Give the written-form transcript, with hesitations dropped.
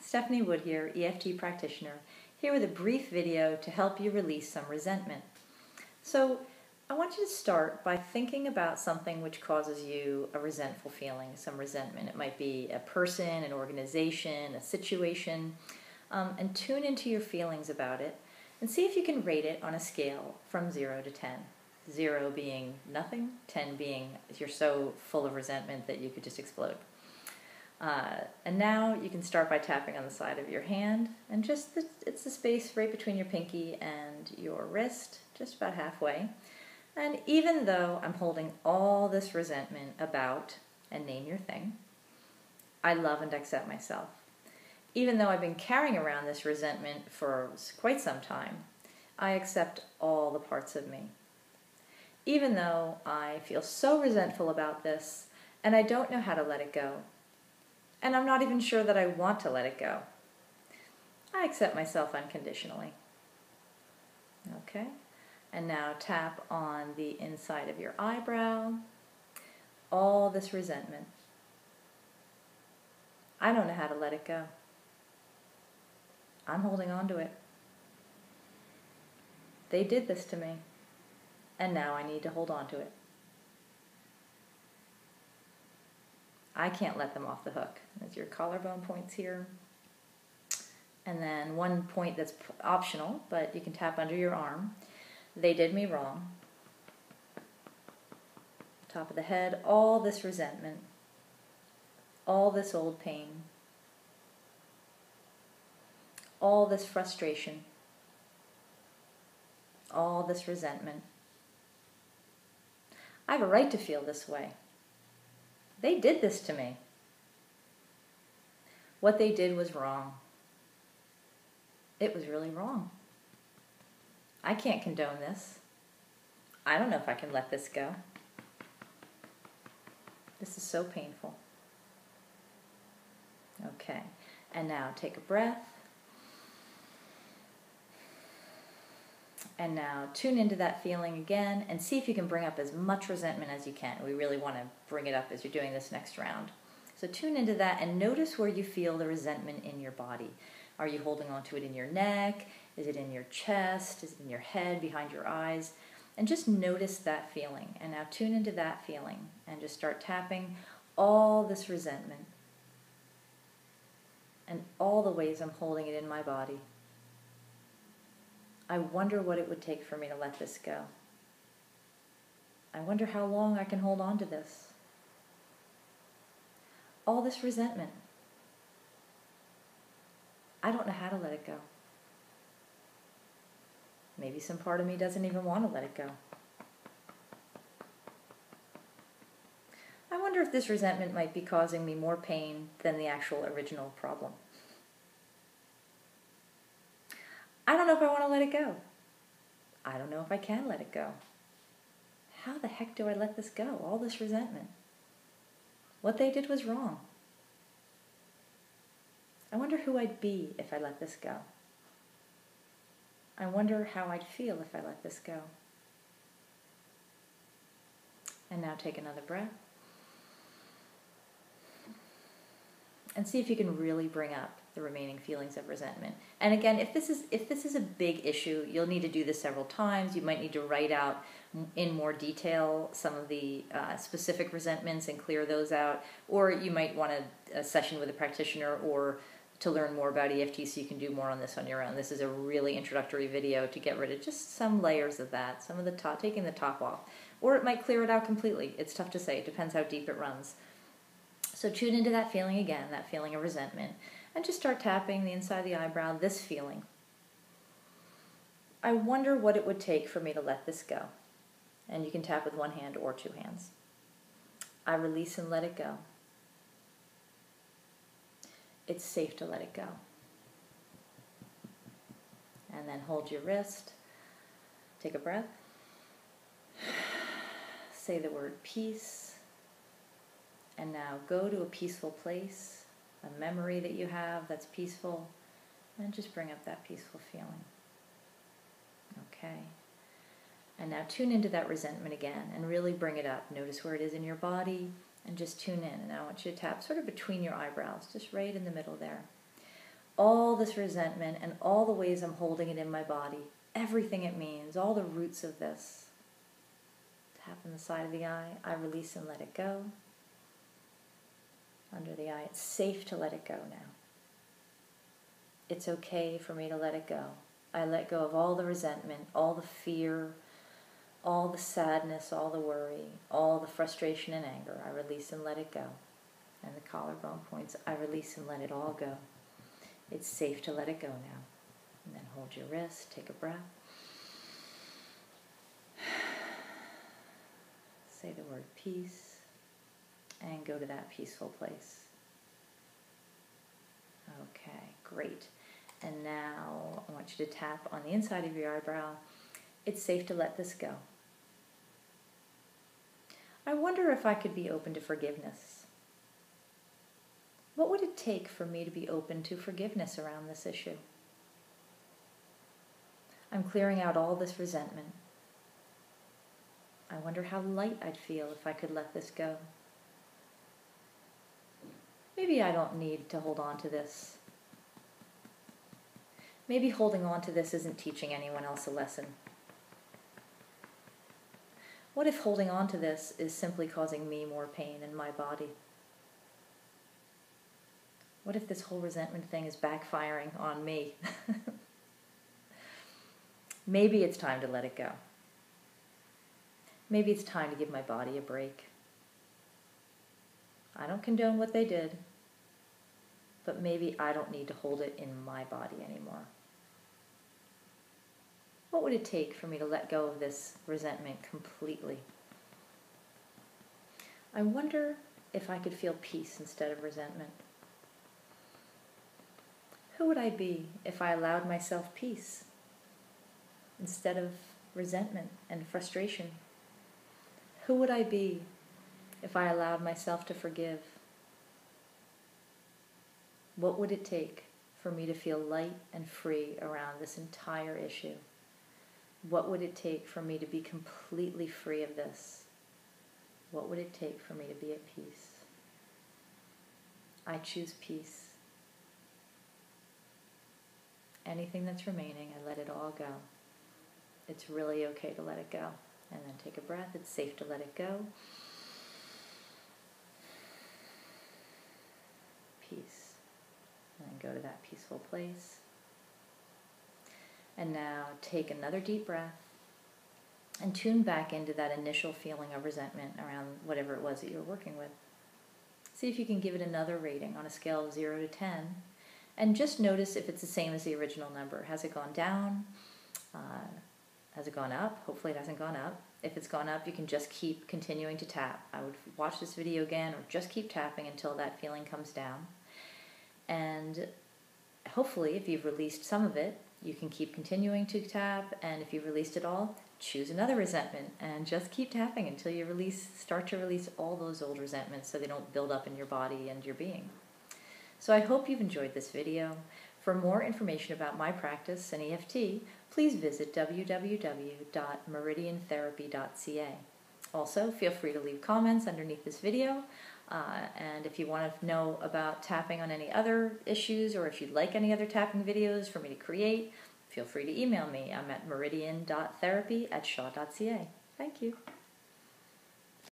Stephanie Wood here, EFT practitioner, here with a brief video to help you release some resentment. So I want you to start by thinking about something which causes you a resentful feeling, some resentment. It might be a person, an organization, a situation, and tune into your feelings about it and see if you can rate it on a scale from 0 to 10. 0 being nothing, 10 being you're so full of resentment that you could just explode. And now you can start by tapping on the side of your hand, and it's the space right between your pinky and your wrist, just about halfway. And even though I'm holding all this resentment about, and name your thing, I love and accept myself. Even though I've been carrying around this resentment for quite some time, I accept all the parts of me. Even though I feel so resentful about this, and I don't know how to let it go, and I'm not even sure that I want to let it go, I accept myself unconditionally. Okay? And now tap on the inside of your eyebrow, all this resentment. I don't know how to let it go. I'm holding on to it. They did this to me, and now I need to hold on to it. I can't let them off the hook. There's your collarbone points here. And then one point that's optional, but you can tap under your arm. They did me wrong. Top of the head, all this resentment, all this old pain, all this frustration, all this resentment. I have a right to feel this way. They did this to me. What they did was wrong. It was really wrong. I can't condone this. I don't know if I can let this go. This is so painful. Okay, and now take a breath. And now tune into that feeling again and see if you can bring up as much resentment as you can. We really want to bring it up as you're doing this next round. So tune into that and notice where you feel the resentment in your body. Are you holding on to it in your neck? Is it in your chest? Is it in your head, behind your eyes? And just notice that feeling. And now tune into that feeling and just start tapping all this resentment and all the ways I'm holding it in my body. I wonder what it would take for me to let this go. I wonder how long I can hold on to this. All this resentment. I don't know how to let it go. Maybe some part of me doesn't even want to let it go. I wonder if this resentment might be causing me more pain than the actual original problem. I don't know if I want to let it go. I don't know if I can let it go. How the heck do I let this go? All this resentment. What they did was wrong. I wonder who I'd be if I let this go. I wonder how I'd feel if I let this go. And now take another breath. And see if you can really bring up the remaining feelings of resentment. And again, if this is a big issue, you'll need to do this several times. You might need to write out in more detail some of the specific resentments and clear those out. Or you might want a session with a practitioner or to learn more about EFT so you can do more on this on your own. This is a really introductory video to get rid of just some layers of that, some of the top, taking the top off. Or it might clear it out completely. It's tough to say. It depends how deep it runs. So tune into that feeling again, that feeling of resentment, and just start tapping the inside of the eyebrow, this feeling. I wonder what it would take for me to let this go. And you can tap with one hand or two hands. I release and let it go. It's safe to let it go. And then hold your wrist. Take a breath. Say the word peace. And now go to a peaceful place, a memory that you have that's peaceful, and just bring up that peaceful feeling. Okay. And now tune into that resentment again and really bring it up. Notice where it is in your body and just tune in. And now I want you to tap sort of between your eyebrows, just right in the middle there. all this resentment and all the ways I'm holding it in my body, everything it means, all the roots of this. Tap on the side of the eye, I release and let it go. Under the eye, it's safe to let it go now. It's okay for me to let it go. I let go of all the resentment, all the fear, all the sadness, all the worry, all the frustration and anger. I release and let it go. And the collarbone points, I release and let it all go. It's safe to let it go now. And then hold your wrist, take a breath. Say the word peace, and go to that peaceful place. Okay, great. And now I want you to tap on the inside of your eyebrow. It's safe to let this go. I wonder if I could be open to forgiveness. What would it take for me to be open to forgiveness around this issue? I'm clearing out all this resentment. I wonder how light I'd feel if I could let this go. Maybe I don't need to hold on to this. Maybe holding on to this isn't teaching anyone else a lesson. What if holding on to this is simply causing me more pain in my body? What if this whole resentment thing is backfiring on me? Maybe it's time to let it go. Maybe it's time to give my body a break. I don't condone what they did, but maybe I don't need to hold it in my body anymore. What would it take for me to let go of this resentment completely? I wonder if I could feel peace instead of resentment. Who would I be if I allowed myself peace instead of resentment and frustration? Who would I be if I allowed myself to forgive? What would it take for me to feel light and free around this entire issue? What would it take for me to be completely free of this? What would it take for me to be at peace? I choose peace. Anything that's remaining, I let it all go. It's really okay to let it go. And then take a breath. It's safe to let it go. Peace. And then go to that peaceful place. And now take another deep breath and tune back into that initial feeling of resentment around whatever it was that you were working with. See if you can give it another rating on a scale of 0 to 10. And just notice if it's the same as the original number. Has it gone down? Has it gone up? Hopefully it hasn't gone up. If it's gone up, you can just keep continuing to tap. I would watch this video again or just keep tapping until that feeling comes down. And hopefully, if you've released some of it, you can keep continuing to tap. And if you've released it all, choose another resentment and just keep tapping until you start to release all those old resentments so they don't build up in your body and your being. So I hope you've enjoyed this video. For more information about my practice and EFT, please visit www.meridiantherapy.ca. Also, feel free to leave comments underneath this video. And if you want to know about tapping on any other issues, or if you'd like any other tapping videos for me to create, feel free to email me. I'm at meridian.therapy@shaw.ca. Thank you.